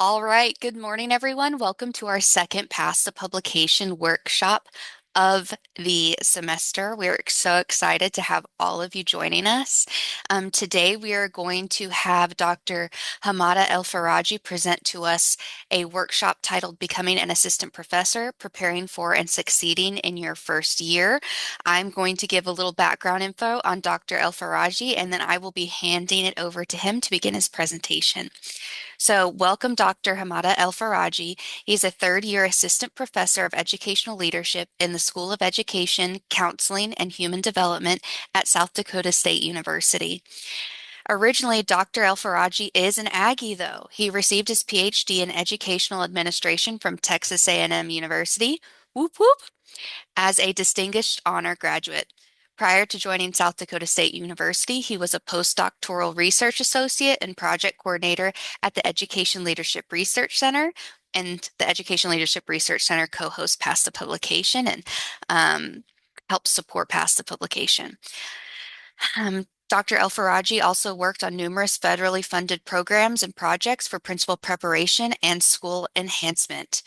All right. Good morning, everyone. Welcome to our second Pass the Publication workshop of the semester. We're so excited to have all of you joining us. Today, we are going to have Dr. Hamada Elfarargy present to us a workshop titled Becoming an Assistant Professor, Preparing for and Succeeding in Your First Year. I'm going to give a little background info on Dr. Elfarargy, and then I will be handing it over to him to begin his presentation. So, welcome Dr. Hamada Elfarargy. He's a third-year assistant professor of educational leadership in the School of Education, Counseling, and Human Development at South Dakota State University. Originally, Dr. Elfarargy is an Aggie, though. He received his PhD in educational administration from Texas A&M University. Whoop whoop as a distinguished honor graduate. Prior to joining South Dakota State University, he was a postdoctoral research associate and project coordinator at the Education Leadership Research Center. And the Education Leadership Research Center co-hosts Past the Publication and helps support Past the Publication. Dr. Elfarargy also worked on numerous federally funded programs and projects for principal preparation and school enhancement.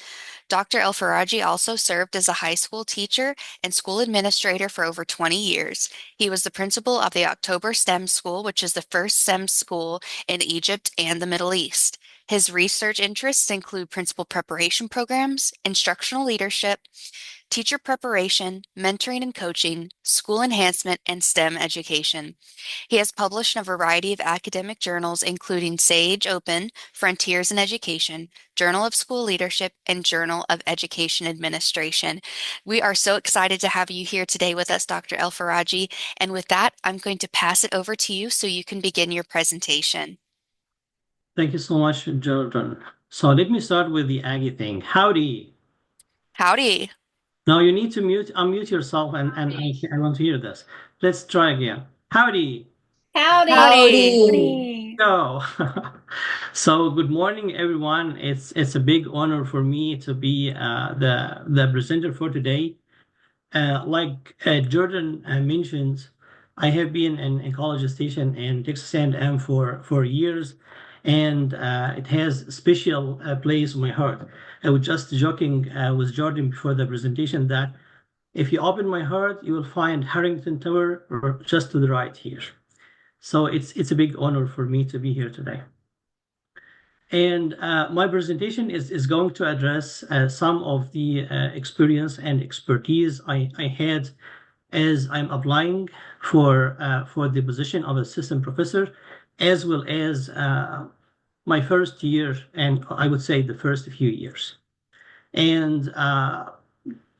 Dr. Elfarargy also served as a high school teacher and school administrator for over 20 years. He was the principal of the October STEM School, which is the first STEM school in Egypt and the Middle East. His research interests include principal preparation programs, instructional leadership, teacher preparation, mentoring and coaching, school enhancement, and STEM education. He has published in a variety of academic journals, including Sage Open, Frontiers in Education, Journal of School Leadership, and Journal of Education Administration. We are so excited to have you here today with us, Dr. Elfarargy. And with that, I'm going to pass it over to you so you can begin your presentation. Thank you so much, Jordan. So let me start with the Aggie thing. Howdy. Howdy. Now you need to unmute yourself and I want to hear this. Let's try again. Howdy. Howdy. Howdy. Howdy. Go. So good morning, everyone. It's a big honor for me to be the presenter for today. Like Jordan mentioned, I have been in College Station in Texas A&M for years, and it has a special place in my heart. I was just joking with Jordan before the presentation that if you open my heart, you will find Harrington Tower or just to the right here. So it's a big honor for me to be here today. And my presentation is going to address some of the experience and expertise I had as I'm applying for the position of assistant professor, as well as my first year, and I would say the first few years. And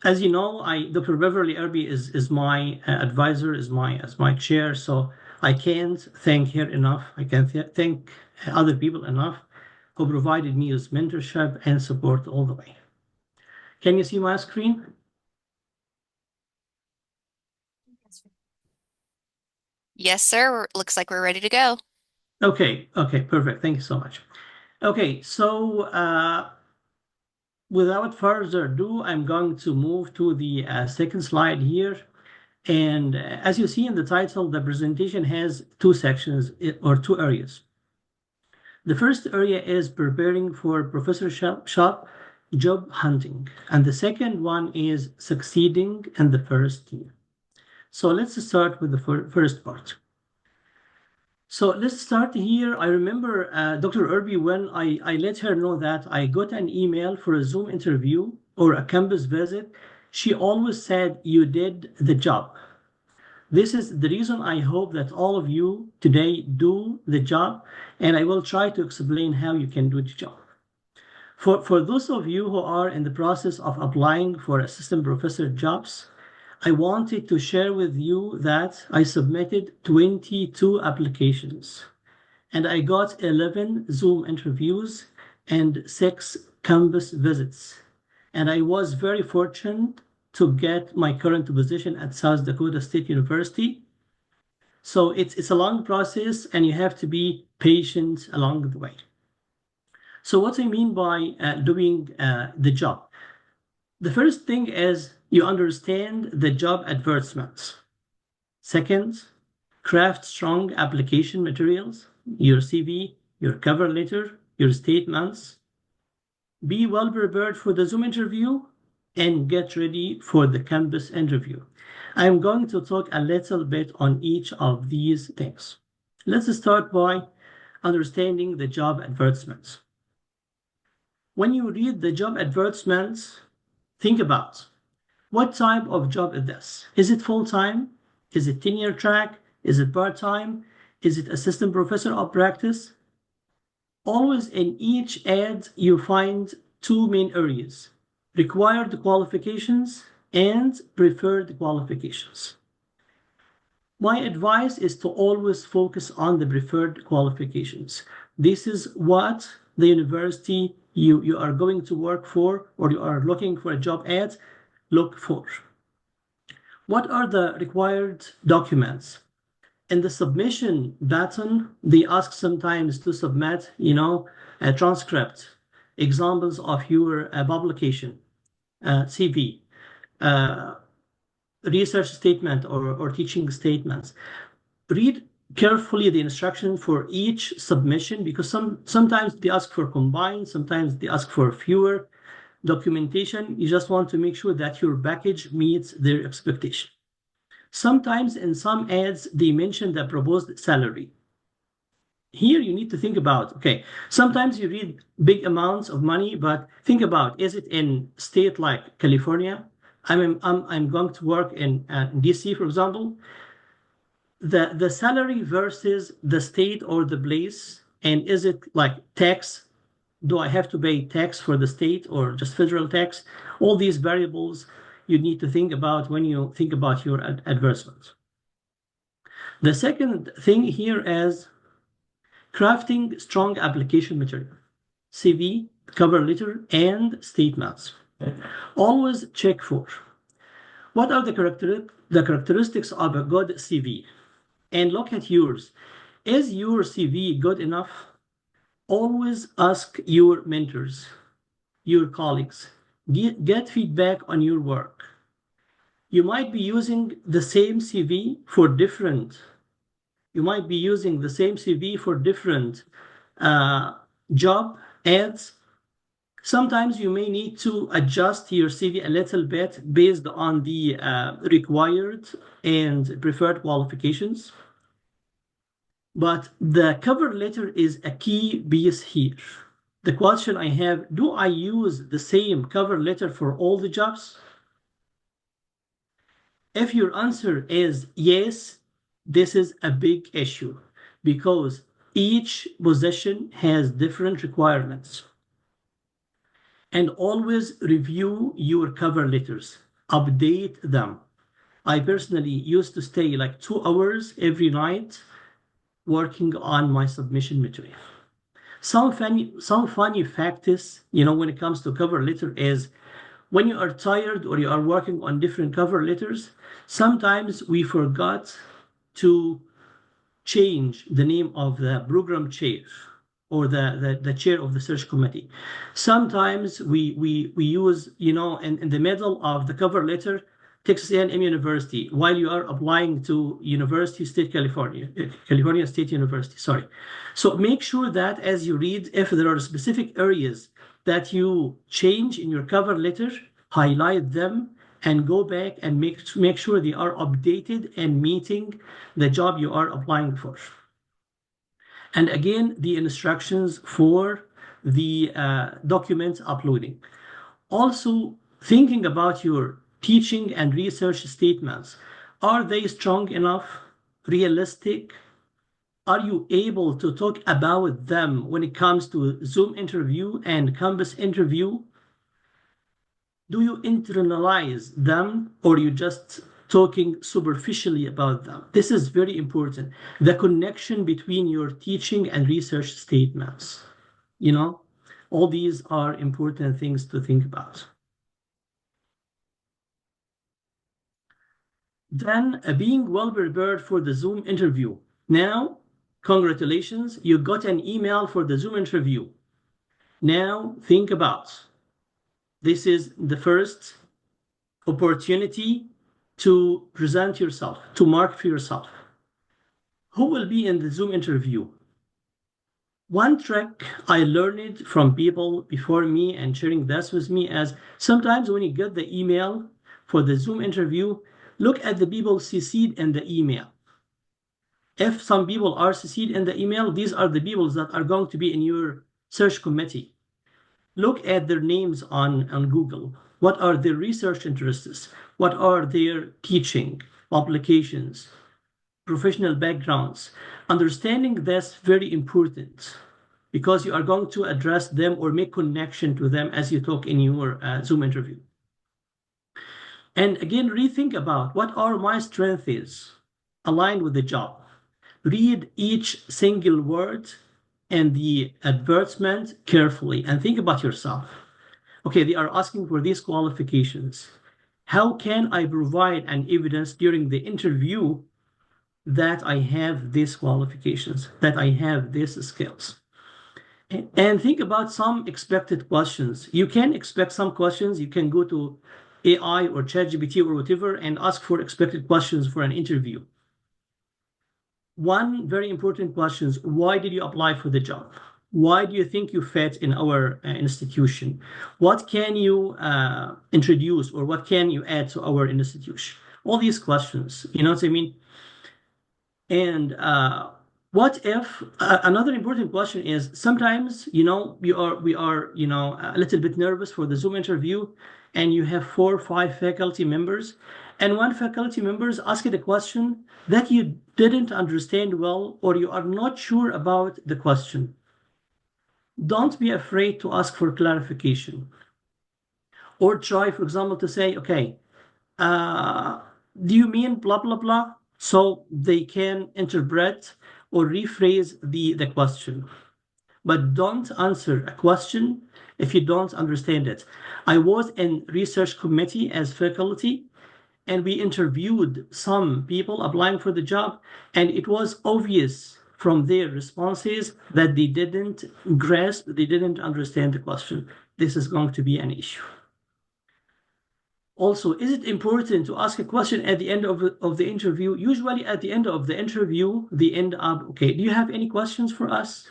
as you know, Dr. Beverly Irby is my advisor, is my chair, so I can't thank her enough. I can't thank other people enough who provided me with mentorship and support all the way. Can you see my screen? Yes, sir. Looks like we're ready to go. Okay, perfect. Thank you so much. Okay, so without further ado, I'm going to move to the second slide here. And as you see in the title, the presentation has two sections or two areas. The first area is preparing for professorship job hunting, and the second one is succeeding in the first year. So let's start with the first part. So let's start here. I remember Dr. Irby when I let her know that I got an email for a Zoom interview or a campus visit. She always said, "You did the job." This is the reason I hope that all of you today do the job, and I will try to explain how you can do the job. For those of you who are in the process of applying for assistant professor jobs, I wanted to share with you that I submitted 22 applications and I got 11 Zoom interviews and 6 campus visits. And I was very fortunate to get my current position at South Dakota State University. So it's a long process and you have to be patient along the way. So what I mean by doing the job. The first thing is you understand the job advertisements. Second, craft strong application materials, your CV, your cover letter, your statements. Be well prepared for the Zoom interview and get ready for the campus interview. I'm going to talk a little bit on each of these things. Let's start by understanding the job advertisements. When you read the job advertisements, think about what type of job is this? Is it full-time? Is it tenure track? Is it part-time? Is it assistant professor of practice? Always in each ad, you find two main areas, required qualifications and preferred qualifications. My advice is to always focus on the preferred qualifications. This is what the university you are going to work for or you are looking for a job at, look for. What are the required documents? In the submission button, they ask sometimes to submit, a transcript, examples of your publication, CV, uh, research statement or teaching statements. Read carefully the instruction for each submission because sometimes they ask for combined, sometimes they ask for fewer documentation. You just want to make sure that your package meets their expectation. Sometimes in some ads, they mention the proposed salary. Here you need to think about, okay, sometimes you read big amounts of money, but think about, is it in state like California? I'm going to work in DC, for example. The salary versus the state or the place, and is it like tax? Do I have to pay tax for the state or just federal tax? All these variables you need to think about when you think about your advertisement. The second thing here is crafting strong application material, CV, cover letter, and statements. Always check for what are the characteristics of a good CV, and look at yours. Is your CV good enough? Always ask your mentors, your colleagues. Get feedback on your work. You might be using the same CV for different. You might be using the same CV for different uh, job ads. Sometimes you may need to adjust your CV a little bit based on the required and preferred qualifications. But the cover letter is a key piece here. The question I have, do I use the same cover letter for all the jobs? If your answer is yes, this is a big issue because each position has different requirements. And always review your cover letters, update them. I personally used to stay like 2 hours every night working on my submission material. Some funny facts, when it comes to cover letter is when you are tired or you are working on different cover letters, sometimes we forgot to change the name of the program chair or the chair of the search committee. Sometimes we use, in the middle of the cover letter, Texas A&M University, while you are applying to California State University, sorry. So make sure that as you read, if there are specific areas that you change in your cover letter, highlight them and go back and make sure they are updated and meeting the job you are applying for. And again, the instructions for the document uploading. Also, thinking about your teaching and research statements. Are they strong enough, realistic? Are you able to talk about them when it comes to Zoom interview and campus interview? Do you internalize them or you just talking superficially about them? This is very important. The connection between your teaching and research statements. You know, all these are important things to think about. Then, being well prepared for the Zoom interview. Now, congratulations, you got an email for the Zoom interview. Now, think about this is the first opportunity to present yourself, to mark for yourself. Who will be in the Zoom interview? One trick I learned from people before me and sharing this with me is sometimes when you get the email for the Zoom interview, look at the people CC'd in the email. If some people are CC'd in the email, these are the people that are going to be in your search committee. Look at their names on Google. What are their research interests? What are their teaching, publications, professional backgrounds? Understanding that's very important because you are going to address them or make connection to them as you talk in your Zoom interview. And again, rethink about what are my strengths aligned with the job. Read each single word and the advertisement carefully and think about yourself. Okay, they are asking for these qualifications. How can I provide an evidence during the interview that I have these qualifications, that I have these skills? And think about some expected questions. You can expect some questions. You can go to AI or ChatGPT or whatever and ask for expected questions for an interview. One very important question is why did you apply for the job? Why do you think you fit in our institution? What can you introduce or what can you add to our institution? All these questions, you know what I mean? And what if another important question is sometimes, we are, a little bit nervous for the Zoom interview and you have 4 or 5 faculty members and one faculty member is asking a question that you didn't understand well or you are not sure about the question. Don't be afraid to ask for clarification or try, for example, to say, okay, uh, do you mean blah, blah, blah? So they can interpret or rephrase the question. But don't answer a question if you don't understand it. I was in research committee as faculty, and we interviewed some people applying for the job, and it was obvious from their responses that they didn't grasp, they didn't understand the question. This is going to be an issue. Also, is it important to ask a question at the end of the interview? Usually at the end of the interview, they end up, okay, do you have any questions for us?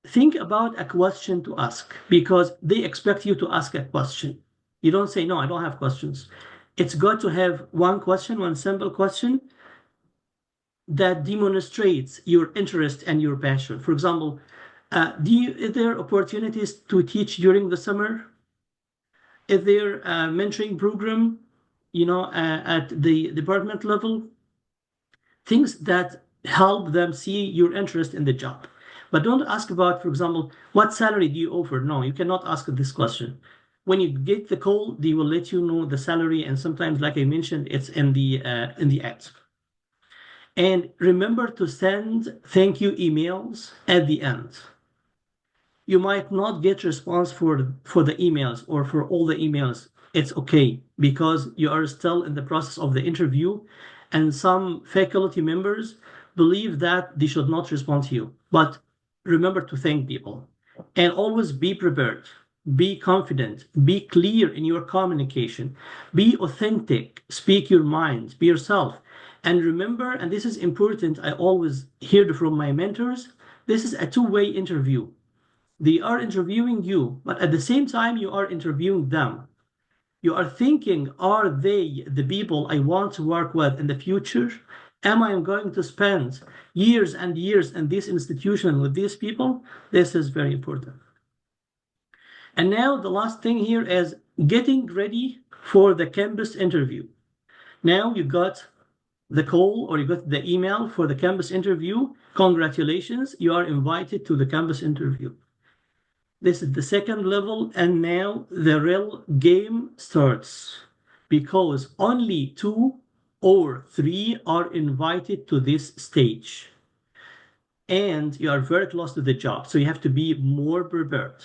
Think about a question to ask because they expect you to ask a question. You don't say, no, I don't have questions. It's good to have one question, one simple question that demonstrates your interest and your passion. For example, is there opportunities to teach during the summer? Is there a mentoring program, at the department level? Things that help them see your interest in the job. But don't ask about, for example, what salary do you offer? No, you cannot ask this question. When you get the call, they will let you know the salary, and sometimes, like I mentioned, it's in the ads. And remember to send thank you emails at the end. You might not get response for the emails or for all the emails. It's okay because you are still in the process of the interview, and some faculty members believe that they should not respond to you. But remember to thank people and always be prepared, be confident, be clear in your communication, be authentic, speak your mind, be yourself. And remember, and this is important, I always hear from my mentors, this is a two-way interview. They are interviewing you, but at the same time, you are interviewing them. You are thinking, are they the people I want to work with in the future? Am I going to spend years and years in this institution with these people? This is very important. And now the last thing here is getting ready for the campus interview. Now you got the call or you got the email for the campus interview. Congratulations, you are invited to the campus interview. This is the second level, and now the real game starts because only 2 or 3 are invited to this stage. And you are very close to the job, so you have to be more prepared.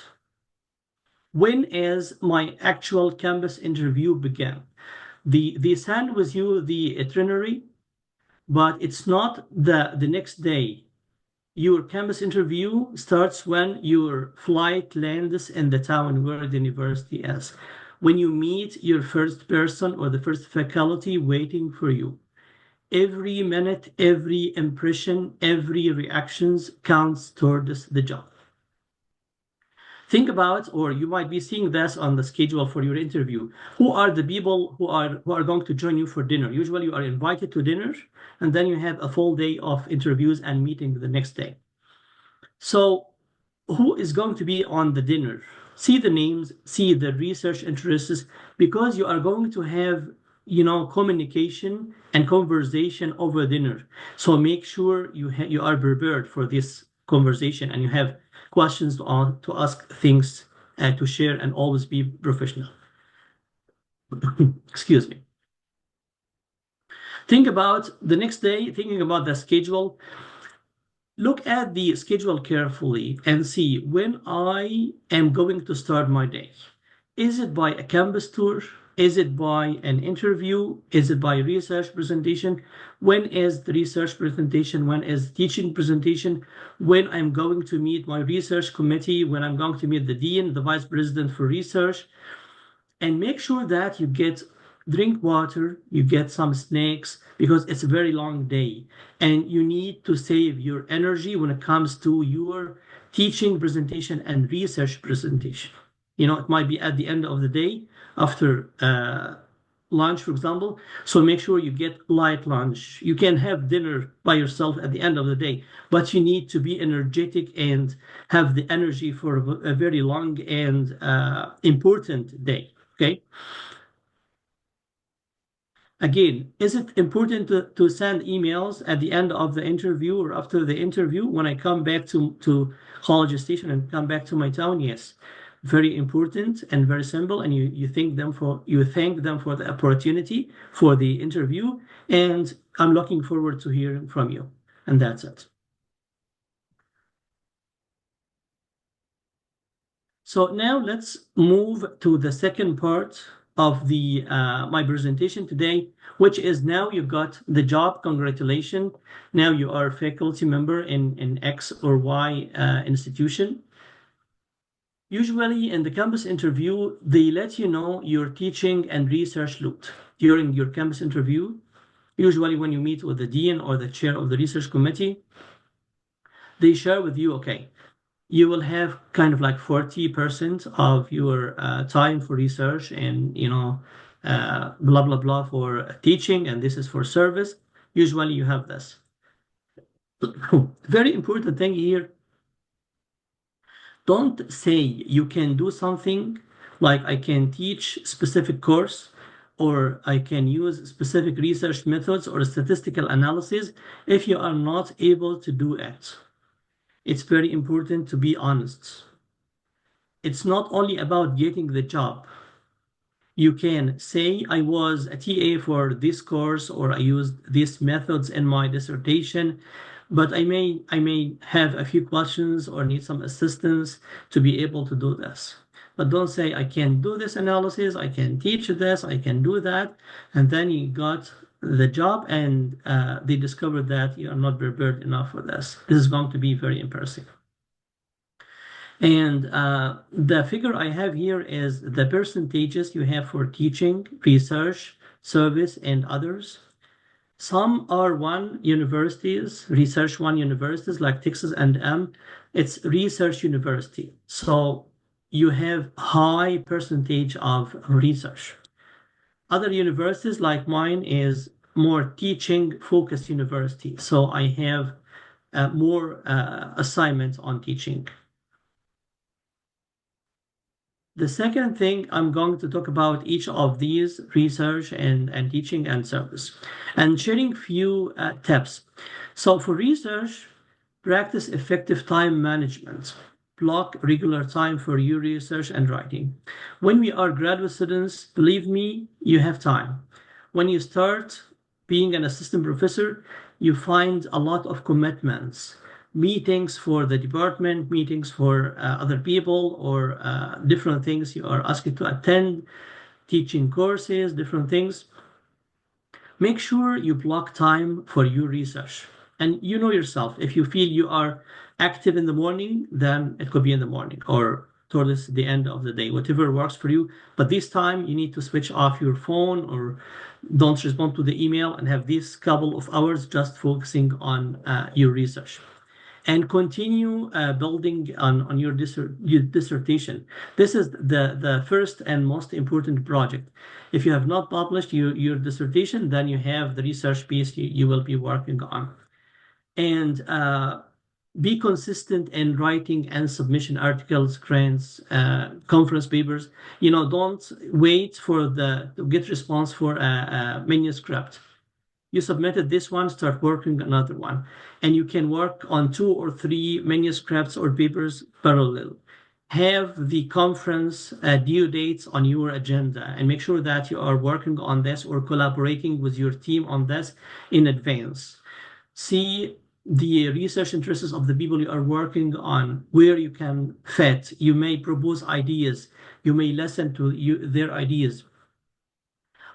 When is my actual campus interview begin? They send with you the itinerary, but it's not the next day. Your campus interview starts when your flight lands in the town where the university is. When you meet your first person or the first faculty waiting for you. Every minute, every impression, every reactions counts towards the job. Think about, or you might be seeing this on the schedule for your interview. Who are the people who are going to join you for dinner? Usually you are invited to dinner, and then you have a full day of interviews and meeting the next day. So who is going to be on the dinner? See the names, see the research interests, because you are going to have, communication and conversation over dinner. So make sure you are prepared for this conversation and you have questions to ask, things to share, and always be professional. Excuse me. Think about the next day, thinking about the schedule. Look at the schedule carefully and see when I am going to start my day. Is it by a campus tour? Is it by an interview? Is it by research presentation? When is the research presentation? When is teaching presentation? When I'm going to meet my research committee? When I'm going to meet the dean, the vice president for research? And make sure that you get drink water, you get some snacks, because it's a very long day and you need to save your energy when it comes to your teaching presentation and research presentation. It might be at the end of the day after lunch, for example. So make sure you get light lunch. You can have dinner by yourself at the end of the day, but you need to be energetic and have the energy for a very long and important day. Okay. Again, is it important to send emails at the end of the interview or after the interview when I come back to College Station and come back to my town? Yes. Very important and very simple. And you thank them for the opportunity for the interview. And I'm looking forward to hearing from you. And that's it. So now let's move to the second part of the my presentation today, which is now you got the job. Congratulations. Now you are a faculty member in X or Y institution. Usually in the campus interview, they let you know your teaching and research load during your campus interview. Usually when you meet with the dean or the chair of the research committee, they share with you, okay, you will have kind of like 40% of your time for research and blah blah blah for teaching, and this is for service. Usually you have this. Very important thing here, don't say you can do something like I can teach specific course or I can use specific research methods or statistical analysis if you are not able to do it. It's very important to be honest. It's not only about getting the job. You can say I was a TA for this course or I used these methods in my dissertation, but I may have a few questions or need some assistance to be able to do this. But don't say I can do this analysis, I can teach this, I can do that, and then you got the job and they discovered that you are not prepared enough for this. This is going to be very embarrassing. And the figure I have here is the percentages you have for teaching, research, service, and others. Some are one universities, research one universities like Texas A&M. It's research university. So you have high percentage of research. Other universities like mine is more teaching focused university. So I have more assignments on teaching. The second thing, I'm going to talk about each of these research and teaching and service and sharing few tips. So for research, practice effective time management. Block regular time for your research and writing. When we are graduate students, believe me, you have time. When you start being an assistant professor, you find a lot of commitments, meetings for the department, meetings for other people, or different things you are asked to attend, teaching courses, different things. Make sure you block time for your research. And you know yourself, if you feel you are active in the morning, then it could be in the morning or towards the end of the day, whatever works for you. But this time you need to switch off your phone or Don't respond to the email and have this couple of hours just focusing on your research and continue building on your dissertation. This is the first and most important project. If you have not published your dissertation, then you have the research piece you will be working on. And be consistent in writing and submission articles, grants, conference papers. Don't wait for to get response for a manuscript. You submitted this one, start working another one. And you can work on 2 or 3 manuscripts or papers parallel. Have the conference due dates on your agenda and make sure that you are working on this or collaborating with your team on this in advance. See the research interests of the people you are working on, where you can fit. You may propose ideas. You may listen to their ideas.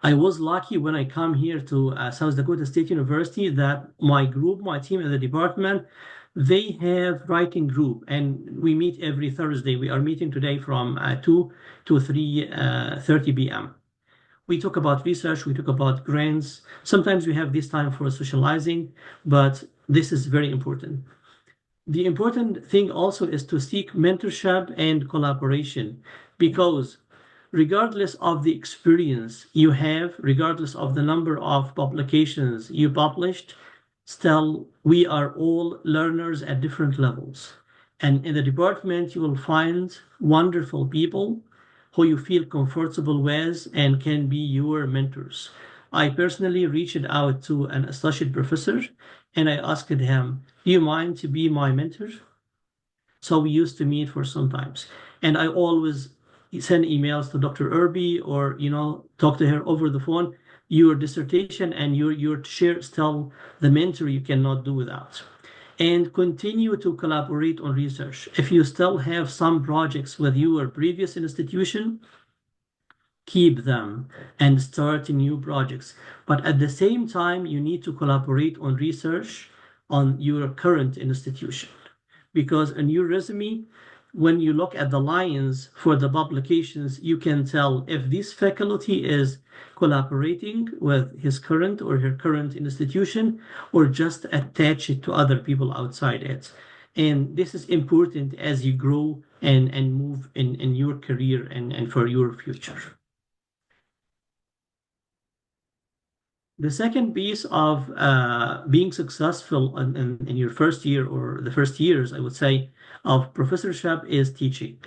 I was lucky when I come here to South Dakota State University that my group, my team in the department, they have writing group and we meet every Thursday. We are meeting today from 2 to 3:30 p.m. We talk about research, we talk about grants. Sometimes we have this time for socializing, but this is very important. The important thing also is to seek mentorship and collaboration because regardless of the experience you have, regardless of the number of publications you published, still we are all learners at different levels. And in the department, you will find wonderful people who you feel comfortable with and can be your mentors. I personally reached out to an associate professor and I asked him, do you mind to be my mentor? So we used to meet for some times. And I always send emails to Dr. Irby or, talk to her over the phone. Your dissertation and your share still the mentor you cannot do without. And continue to collaborate on research. If you still have some projects with your previous institution, keep them and start new projects. But at the same time, you need to collaborate on research on your current institution. Because in your resume, when you look at the lines for the publications, you can tell if this faculty is collaborating with his current or her current institution or just attach it to other people outside it. And this is important as you grow and move in your career and for your future. The second piece of being successful in your first year or the first years, I would say, of professorship is teaching.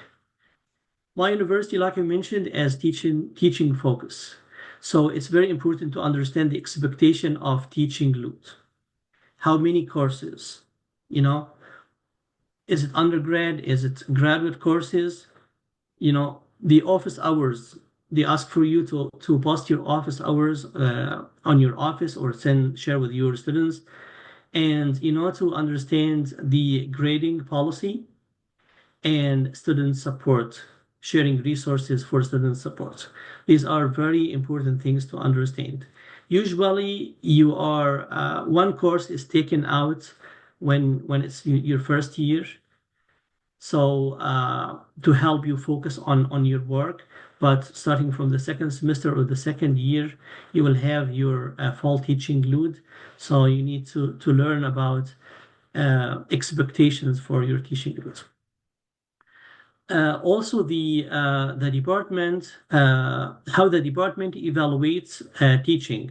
My university, like I mentioned, is teaching focus. So it's very important to understand the expectation of teaching load. How many courses? Is it undergrad? Is it graduate courses? The office hours, they ask for you to post your office hours on your office or share with your students and to understand the grading policy and student support, sharing resources for student support. These are very important things to understand. Usually you are one course is taken out when it's your first year, so to help you focus on your work. But starting from the second semester or the second year, you will have your fall teaching load. So you need to learn about expectations for your teaching load. Also, the department, how the department evaluates teaching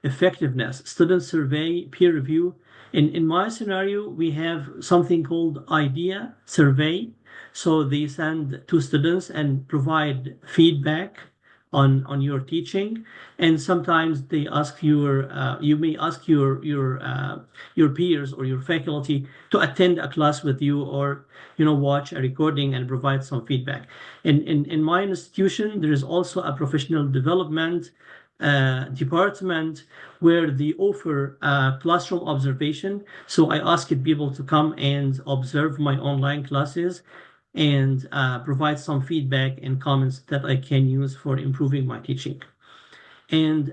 effectiveness, student survey, peer review. In my scenario, we have something called idea survey. So they send to students and provide feedback on your teaching, and sometimes they ask you may ask your peers or your faculty to attend a class with you or watch a recording and provide some feedback. In my institution, there is also a professional development department where they offer classroom observation. So I asked people to come and observe my online classes and provide some feedback and comments that I can use for improving my teaching. And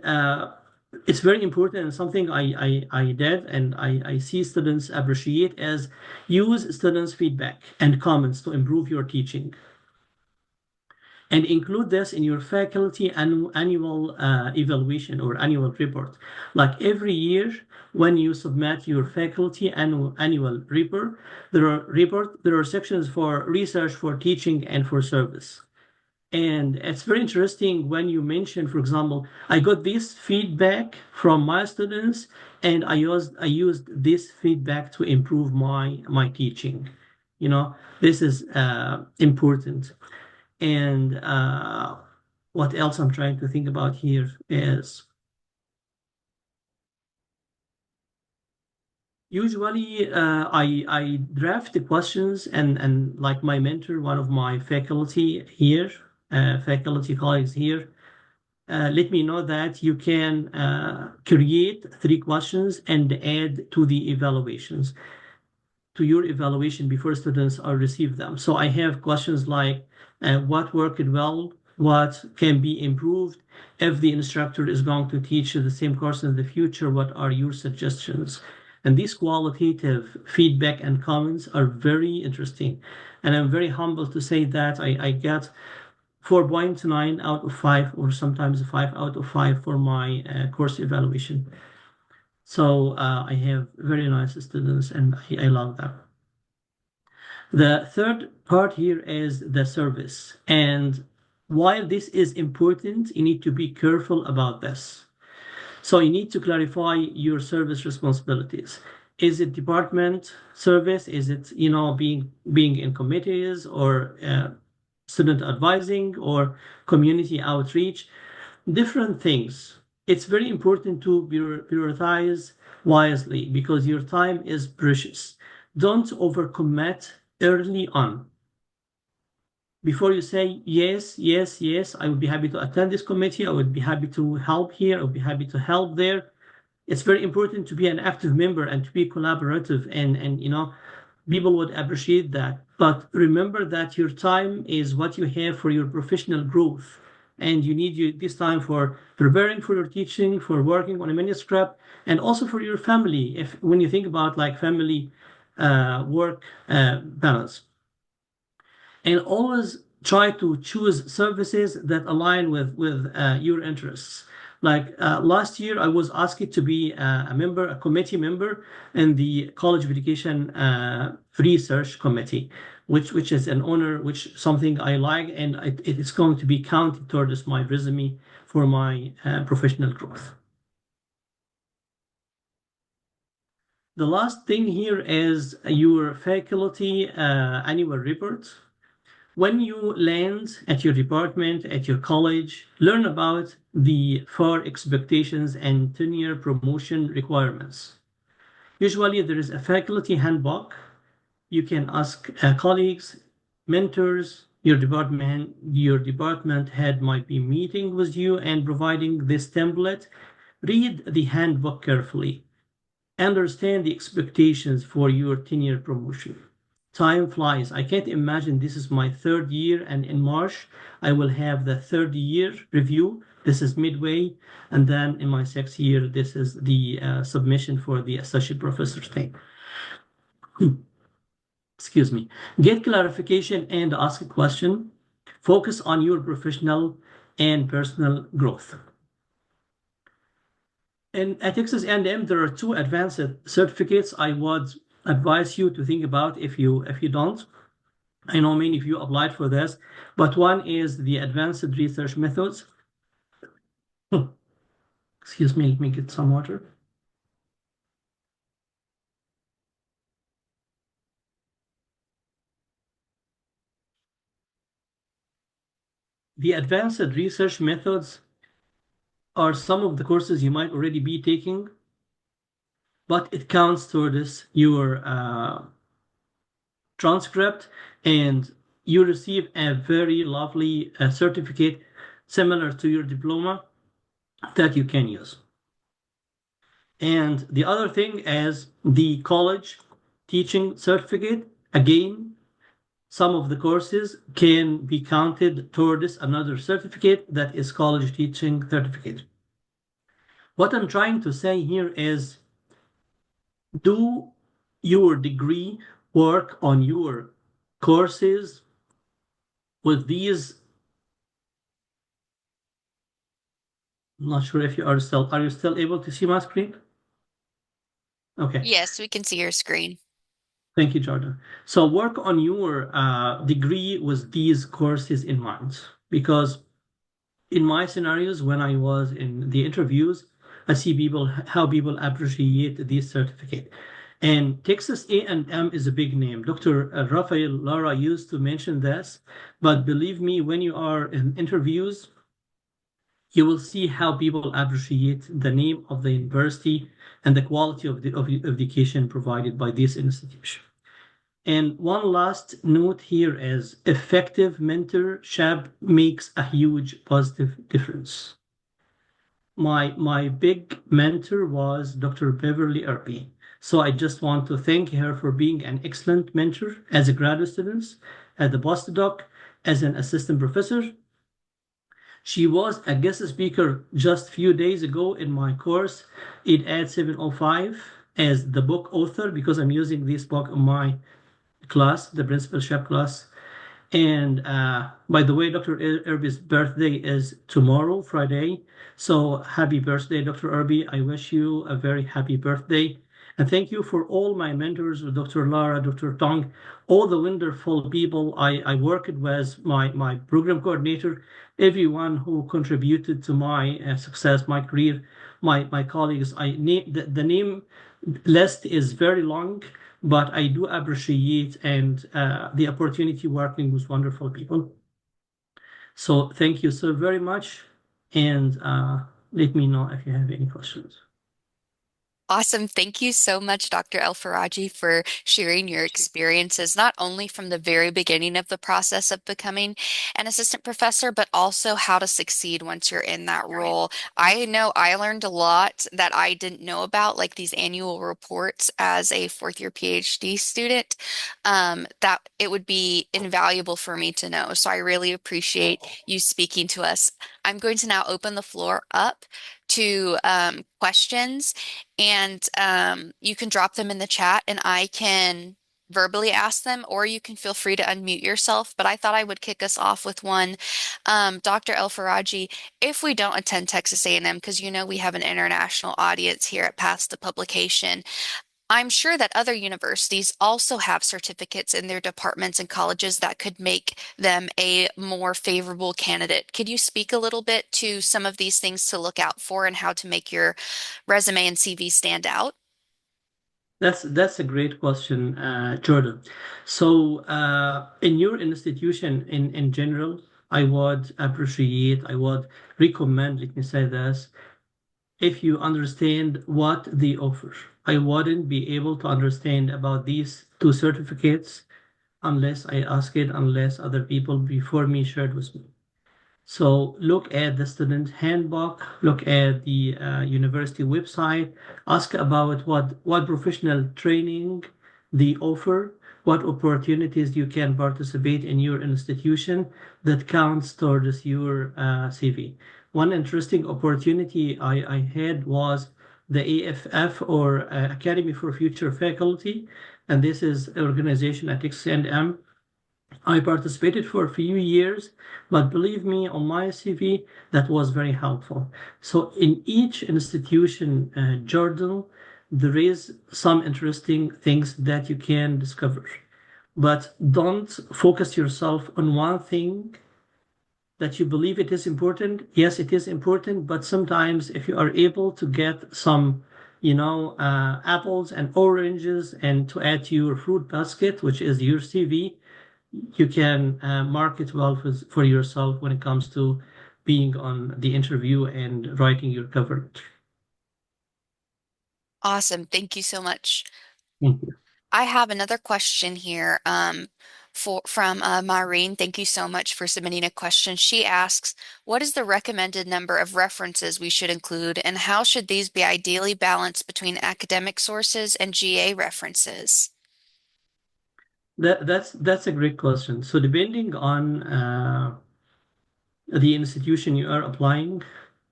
it's very important and something I did and I see students appreciate as use students' feedback and comments to improve your teaching. and include this in your faculty annual evaluation or annual report. Like every year, when you submit your faculty annual report, there are sections for research, for teaching, and for service. And it's very interesting when you mention, for example, I got this feedback from my students, and I used this feedback to improve my teaching. You know, this is important. And what else I'm trying to think about here is usually I draft the questions, and like my mentor, one of my faculty colleagues here, let me know that you can create 3 questions and add to your evaluation before students are receive them. So I have questions like what worked well, what can be improved. If the instructor is going to teach the same course in the future, what are your suggestions? And these qualitative feedback and comments are very interesting. And I'm very humble to say that I get 4.9 out of 5, or sometimes 5 out of 5 for my course evaluation. So I have very nice students, and I love them. The third part here is the service. And while this is important, you need to be careful about this. So you need to clarify your service responsibilities. Is it department service? Is it, being in committees, or student advising, or community outreach? Different things. It's very important to prioritize wisely because your time is precious. Don't overcommit early on. Before you say yes, yes, yes, I would be happy to attend this committee, I would be happy to help here, I would be happy to help there. It's very important to be an active member and to be collaborative, and people would appreciate that. But remember that your time is what you have for your professional growth, and you need this time for preparing for your teaching, for working on a manuscript, and also for your family. If when you think about like family work balance, and always try to choose services that align with your interests. Like last year, I was asked to be a committee member in the College of Education Research Committee, which is an honor, which something I like, and it is going to be counted towards my resume for my professional growth. The last thing here is your faculty annual report. When you land at your department, at your college, learn about the FAR expectations and tenure promotion requirements. Usually, there is a faculty handbook. You can ask colleagues, mentors, your department head might be meeting with you and providing this template. Read the handbook carefully. Understand the expectations for your tenure promotion. Time flies. I can't imagine this is my third year, and in March, I will have the third year review. This is midway. And then in my 6th year, this is the submission for the associate professor thing. Excuse me. Get clarification and ask a question. Focus on your professional and personal growth. And at Texas A&M, there are 2 advanced certificates I would advise you to think about if you don't. I know many of you applied for this, but one is the Advanced Research Methods. Excuse me, let me get some water. The Advanced Research Methods are some of the courses you might already be taking, but it counts towards your transcript, and you receive a very lovely certificate similar to your diploma that you can use. And the other thing is the college teaching certificate. Again, some of the courses can be counted towards another certificate that is college teaching certificate. What I'm trying to say here is do your degree, work on your courses with these I'm not sure if are you still able to see my screen? Okay. Yes, we can see your screen. Thank you, Jordan. So work on your degree with these courses in mind, because in my scenarios, when I was in the interviews, I see people how people appreciate this certificate. And Texas A&M is a big name. Dr. Rafael Lara used to mention this, but believe me, when you are in interviews, you will see how people appreciate the name of the university and the quality of the of education provided by this institution. And one last note here is effective mentorship makes a huge positive difference. My big mentor was Dr. Beverly Irby. So I just want to thank her for being an excellent mentor as a graduate student, as a postdoc, as an assistant professor. She was a guest speaker just a few days ago in my course, it at 705, as the book author, because I'm using this book in my class, the principalship class. And by the way, Dr. Irby's birthday is tomorrow, Friday. So happy birthday, Dr. Irby. I wish you a very happy birthday. And thank you for all my mentors, Dr. Lara, Dr. Tong, all the wonderful people I worked with, my program coordinator, everyone who contributed to my success, my career, my colleagues. The name list is very long, but I do appreciate and the opportunity working with wonderful people. So thank you so very much, and let me know if you have any questions. Awesome. Thank you so much, Dr. Elfarargy, for sharing your experiences, not only from the very beginning of the process of becoming an assistant professor, but also how to succeed once you're in that role. I know I learned a lot that I didn't know about, like these annual reports as a fourth year PhD student, that it would be invaluable for me to know. So I really appreciate you speaking to us. I'm going to now open the floor up to questions. And you can drop them in the chat and I can verbally ask them, or you can feel free to unmute yourself. But I thought I would kick us off with one. Dr. El Faraji, if we don't attend Texas A&M, because you know we have an international audience here at Paths to Publication, I'm sure that other universities also have certificates in their departments and colleges that could make them a more favorable candidate. Could you speak a little bit to some of these things to look out for and how to make your resume and CV stand out? That's a great question, Jordan. So, in your institution, in general, I would recommend, let me say this, if you understand what they offer. I wouldn't be able to understand about these two certificates unless I ask it, unless other people before me shared with me. So look at the student handbook, look at the university website, ask about what professional training they offer, what opportunities you can participate in your institution that counts towards your CV. One interesting opportunity I had was the AFF, or Academy for Future Faculty, and this is an organization at XM. I participated for a few years, but believe me, on my CV, that was very helpful. So in each institution, Jordan, there is some interesting things that you can discover. But don't focus yourself on one thing that you believe it is important. Yes, it is important, but sometimes if you are able to get some, apples and oranges and to add to your fruit basket, which is your CV, you can market well for yourself when it comes to being on the interview and writing your cover letter. Awesome. Thank you so much. Thank you. I have another question here from Maureen. Thank you so much for submitting a question. She asks, what is the recommended number of references we should include, and how should these be ideally balanced between academic sources and GA references? That's a great question. So depending on the institution you are applying,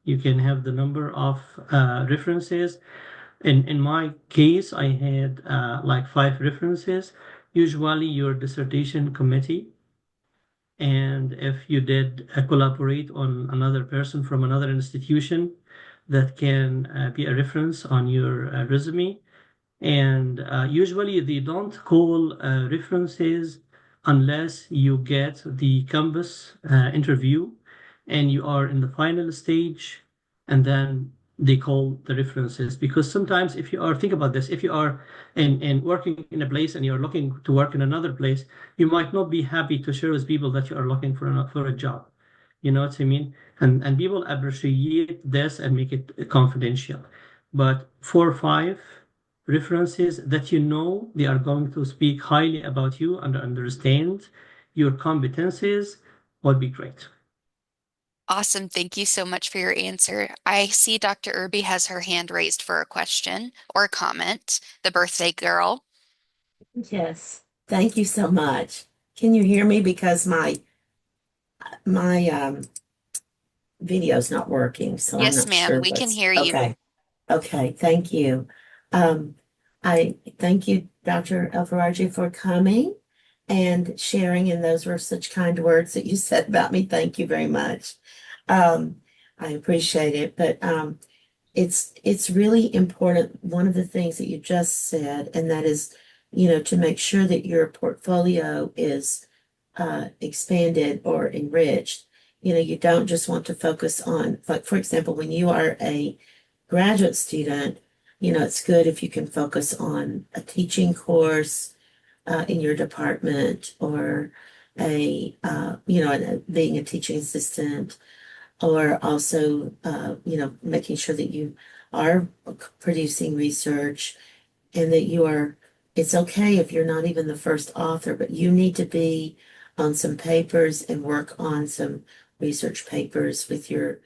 you can have the number of references. In my case, I had like 5 references. Usually, your dissertation committee And if you did collaborate on another person from another institution, that can be a reference on your resume. And usually they don't call references unless you get the campus interview and you are in the final stage, and then they call the references. Because sometimes if you are, think about this, if you are in working in a place and you're looking to work in another place, you might not be happy to share with people that you are looking for a job. You know what I mean? And people appreciate this and make it confidential. But 4 or 5 references that you know they are going to speak highly about you and understand your competencies would be great. Awesome. Thank you so much for your answer. I see Dr. Irby has her hand raised for a question or a comment, the birthday girl. Yes, thank you so much. Can you hear me? Because my video's not working, so I'm Yes, not ma'am, sure we can what's hear you. okay. Okay, thank you. Um, I thank you, Dr. Elfarargy, for coming and sharing, and those were such kind words that you said about me. Thank you very much. Um, I appreciate it, but it's really important. One of the things that you just said, and that is, to make sure that your portfolio is expanded or enriched. You don't just want to focus on, like, for example, when you are a graduate student, it's good if you can focus on a teaching course in your department, or being a teaching assistant, or also, making sure that you are producing research, and that it's okay if you're not even the first author, but you need to be on some papers and work on some research papers with your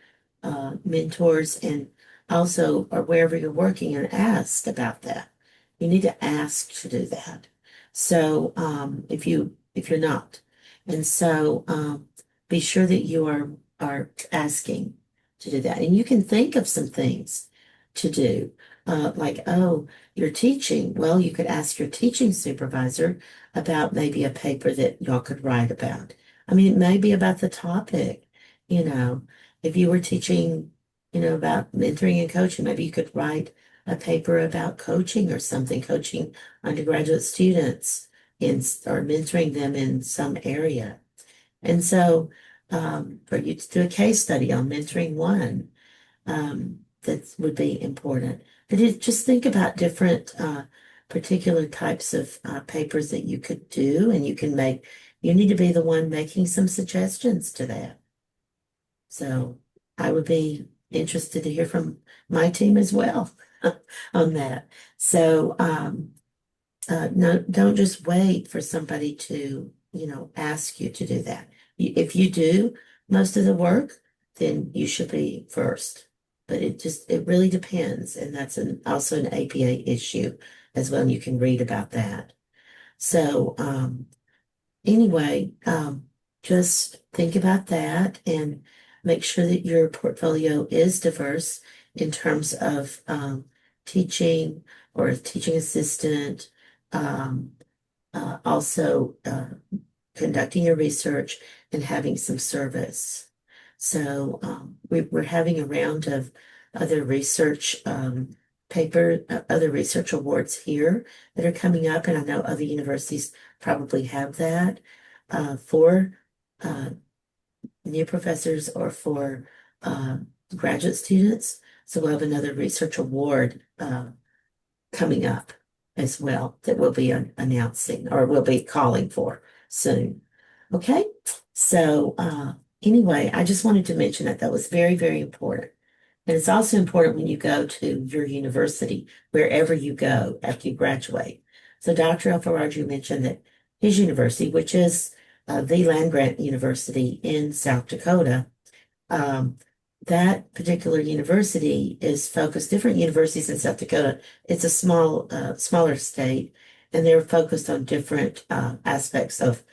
mentors, and also, or wherever you're working, and ask about that. You need to ask to do that. So, if you're not, and so, be sure that you are asking to do that. And you can think of some things to do, like, oh, you're teaching. Well, you could ask your teaching supervisor about maybe a paper that y'all could write about. I mean, it may be about the topic, you know. If you were teaching, about mentoring and coaching, maybe you could write a paper about coaching or something, coaching undergraduate students or mentoring them in some area. And so, for you to do a case study on mentoring one, that would be important. But just think about different particular types of papers that you could do, and you can make. You need to be the one making some suggestions to that. So I would be interested to hear from my team as well on that. So no, don't just wait for somebody to, ask you to do that. If you do most of the work, then you should be first. But it really depends. And that's also an APA issue as well. And you can read about that. So, anyway, just think about that and make sure that your portfolio is diverse in terms of teaching or a teaching assistant, um, also conducting your research and having some service. So we're having a round of other research other research awards here that are coming up, and I know other universities probably have that for uh, new professors or for uh, graduate students. So we'll have another research award coming up as well that we'll be announcing, or we'll be calling for soon. Okay, so anyway, I just wanted to mention that that was very, very important. And it's also important when you go to your university, wherever you go after you graduate. So Dr. Elfarargy mentioned that his university, which is the land grant university in South Dakota, um, that particular university is focused, different universities in South Dakota. It's a smaller state, and they're focused on different aspects of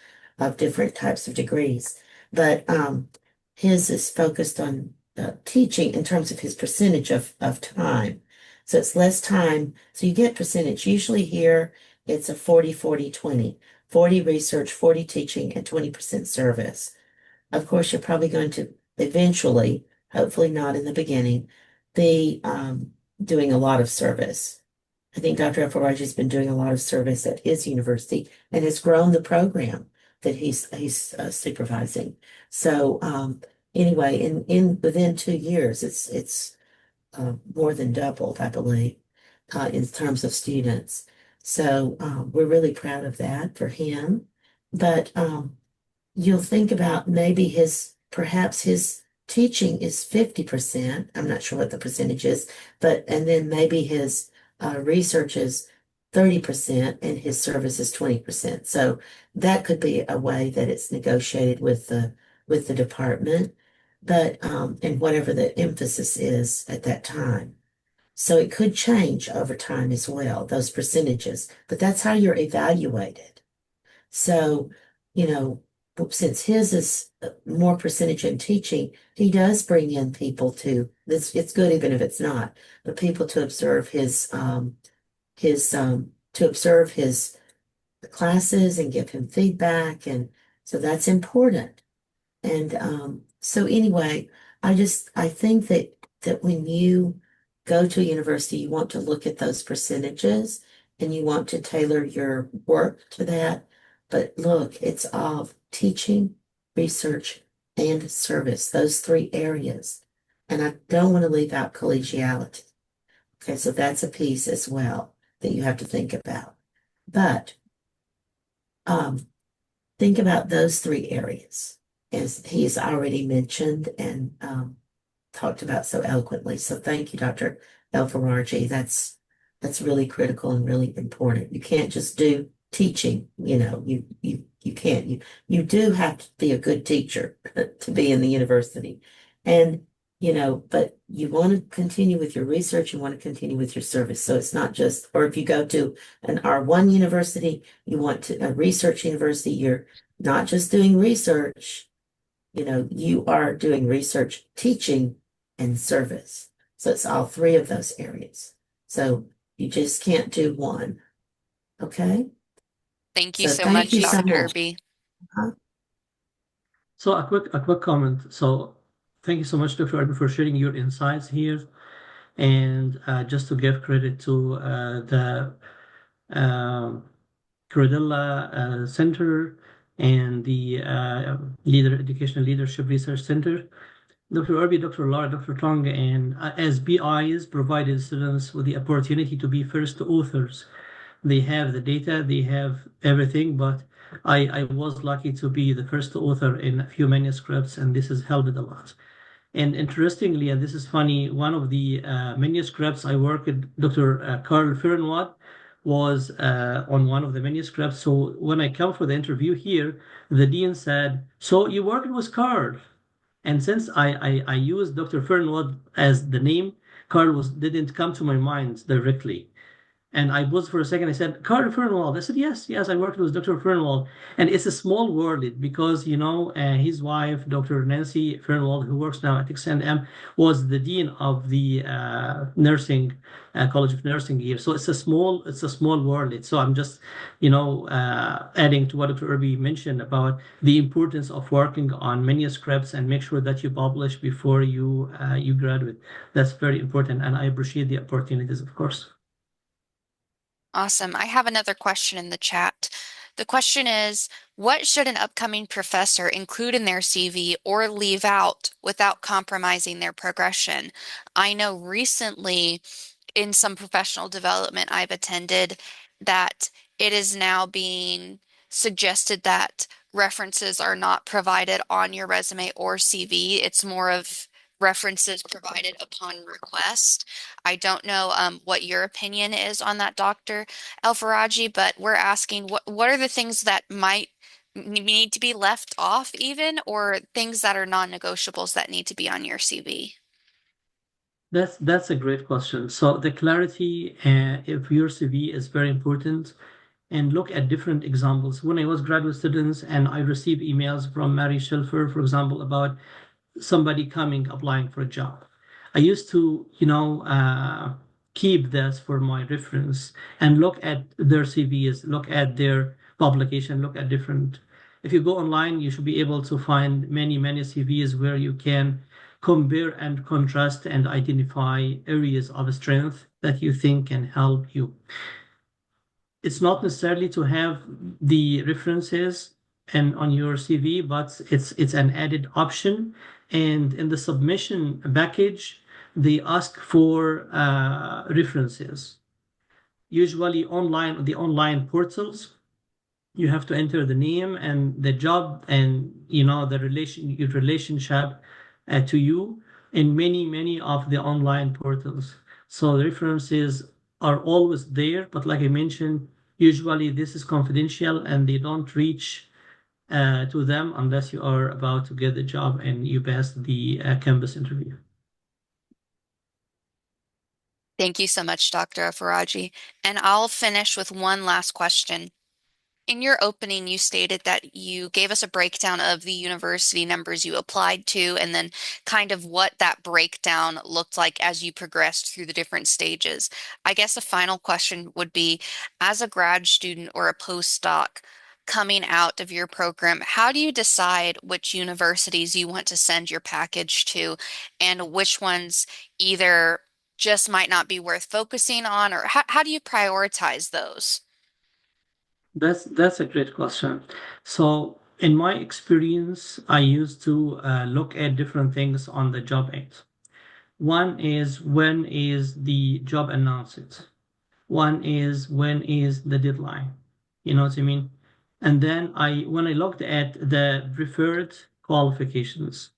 different types of degrees. But his is focused on teaching in terms of his percentage of time. So it's less time. So you get percentage. Usually here it's a 40, 40, 20. 40 research, 40 teaching, and 20% service. Of course, you're probably going to eventually, hopefully not in the beginning, be doing a lot of service. I think Dr. Elfarargy has been doing a lot of service at his university and has grown the program that he's supervising. So anyway, in within 2 years, it's more than doubled, I believe, in terms of students. So we're really proud of that for him. But you'll think about maybe perhaps his teaching is 50%. I'm not sure what the percentage is, and then maybe his research is 30% and his service is 20%. So that could be a way that it's negotiated with the department, but and whatever the emphasis is at that time. So it could change over time as well, those percentages, but that's how you're evaluated. So, you know, since his is more percentage in teaching, he does bring in people to this. It's good even if it's not, but people to observe his classes and give him feedback, and so that's important. And so anyway, I think that when you go to a university, you want to look at those percentages and you want to tailor your work to that. But look, it's all teaching, research, and service, those three areas. And I don't want to leave out collegiality. Okay, so that's a piece as well that you have to think about. But um, think about those three areas, as he's already mentioned and talked about so eloquently. So thank you, Dr. Elfarargy. That's really critical and really important. You can't just do teaching, you can't. You do have to be a good teacher to be in the university. And but you want to continue with your research, you want to continue with your service. So it's not just, or if you go to an R1 university, a research university, you're not just doing research, you are doing research, teaching, and service. So it's all three of those areas. So you just can't do one. Okay? Thank you So so thank much, you so Dr. much. Irby. Huh? So a quick comment. So thank you so much, Dr. Irby, for sharing your insights here. And just to give credit to the um, Credella Center and the Educational Leadership Research Center. Dr. Irby, Dr. Lara, Dr. Tong, and as BIs provided students with the opportunity to be first authors. They have the data, they have everything, but I was lucky to be the first author in a few manuscripts, and this has helped a lot. And interestingly, and this is funny, one of the manuscripts I worked with Dr. Carl Fernwad was on one of the manuscripts. So when I come for the interview here, the dean said, "So you worked with Carl?" And since I used Dr. Fernwad as the name, Carl didn't come to my mind directly. And I was for a second, I said, Carter Fernwald. I said, yes, yes, I worked with Dr. Fernwald. And it's a small world because, his wife, Dr. Nancy Fernwald, who works now at XNM, was the dean of the nursing, College of Nursing here. So it's a small world. So I'm just, adding to what Dr. Irby mentioned about the importance of working on manuscripts and make sure that you publish before you graduate. That's very important. And I appreciate the opportunities, of course. Awesome. I have another question in the chat. The question is, what should an upcoming professor include in their CV or leave out without compromising their progression? I know recently in some professional development I've attended that it is now being suggested that references are not provided on your resume or CV. It's more of references provided upon request. I don't know what your opinion is on that, Dr. Elfarargy, but we're asking what are the things that might need to be left off even, or things that are non-negotiables that need to be on your CV? That's a great question. So the clarity of your CV is very important, and look at different examples. When I was graduate students and I received emails from Mary Schilfer, for example, about somebody coming applying for a job. I used to, keep this for my reference and look at their CVs, look at their publication, look at different. If you go online, you should be able to find many CVs where you can compare and contrast and identify areas of strength that you think can help you. It's not necessarily to have the references and on your CV, but it's an added option. And in the submission package, they ask for references. Usually online, the online portals, you have to enter the name and the job and the your relationship to you in many of the online portals. So the references are always there, but like I mentioned, usually this is confidential and they don't reach to them unless you are about to get the job and you pass the campus interview. Thank you so much, Dr. Elfarargy. And I'll finish with one last question. In your opening, you stated that you gave us a breakdown of the university numbers you applied to, and then kind of what that breakdown looked like as you progressed through the different stages. I guess a final question would be, as a grad student or a postdoc coming out of your program, how do you decide which universities you want to send your package to and which ones either just might not be worth focusing on, or how do you prioritize those? That's a great question. So in my experience, I used to look at different things on the job ad. One is when is the job announced? One is when is the deadline? You know what I mean? And then when I looked at the preferred qualifications,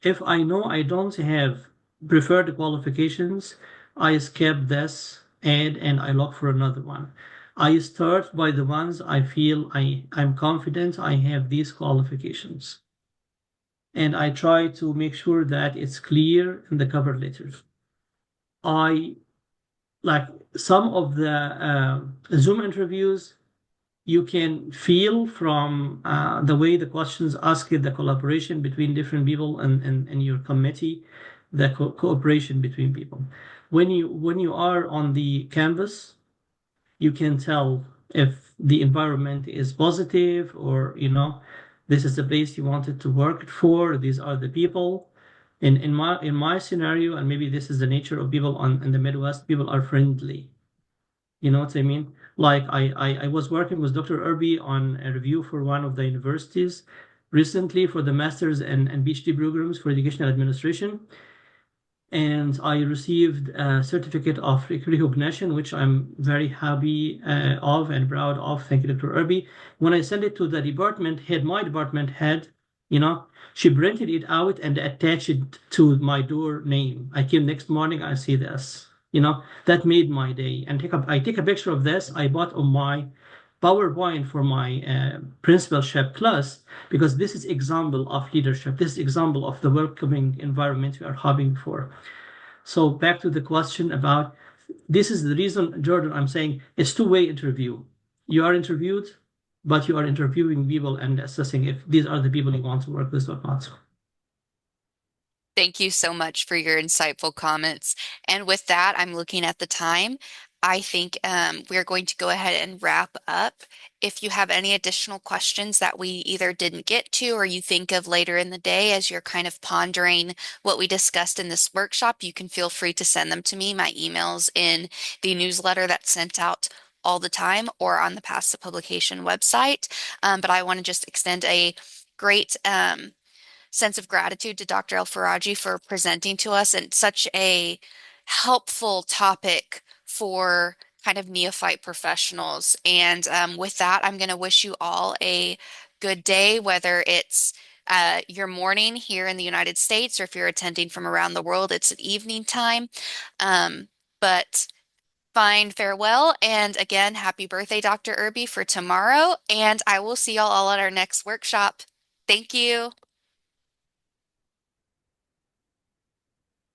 if I know I don't have preferred qualifications, I skip this ad and I look for another one. I start by the ones I feel I'm confident I have these qualifications. And I try to make sure that it's clear in the cover letters. I like some of the Zoom interviews, you can feel from the way the questions ask it, the collaboration between different people and your committee, the cooperation between people. When you are on the canvas, you can tell if the environment is positive or this is the place you wanted to work for. These are the people. In my scenario, and maybe this is the nature of people in the Midwest, people are friendly. You know what I mean? Like I was working with Dr. Irby on a review for one of the universities recently for the master's and PhD programs for educational administration. And I received a certificate of recognition, which I'm very happy of and proud of. Thank you, Dr. Irby. When I sent it to the department head, my department head, she printed it out and attached it to my door name. I came next morning, I see this. That made my day. And I take a picture of this. I bought on my PowerPoint for my principalship class because this is example of leadership. This is example of the welcoming environment we are hoping for. So back to the question about this is the reason, Jordan, I'm saying it's two-way interview. You are interviewed, but you are interviewing people and assessing if these are the people you want to work with or not. Thank you so much for your insightful comments. And with that, I'm looking at the time. I think we're going to go ahead and wrap up. If you have any additional questions that we either didn't get to or you think of later in the day as you're kind of pondering what we discussed in this workshop, you can feel free to send them to me. My email's in the newsletter that's sent out all the time or on the Past the Publication website. But I want to just extend a great sense of gratitude to Dr. Elfarargy for presenting to us and such a helpful topic for kind of neophyte professionals. And with that, I'm going to wish you all a good day, whether it's your morning here in the United States or if you're attending from around the world, it's an evening time. But fine farewell. And again, happy birthday, Dr. Irby, for tomorrow. And I will see y'all all at our next workshop. Thank you.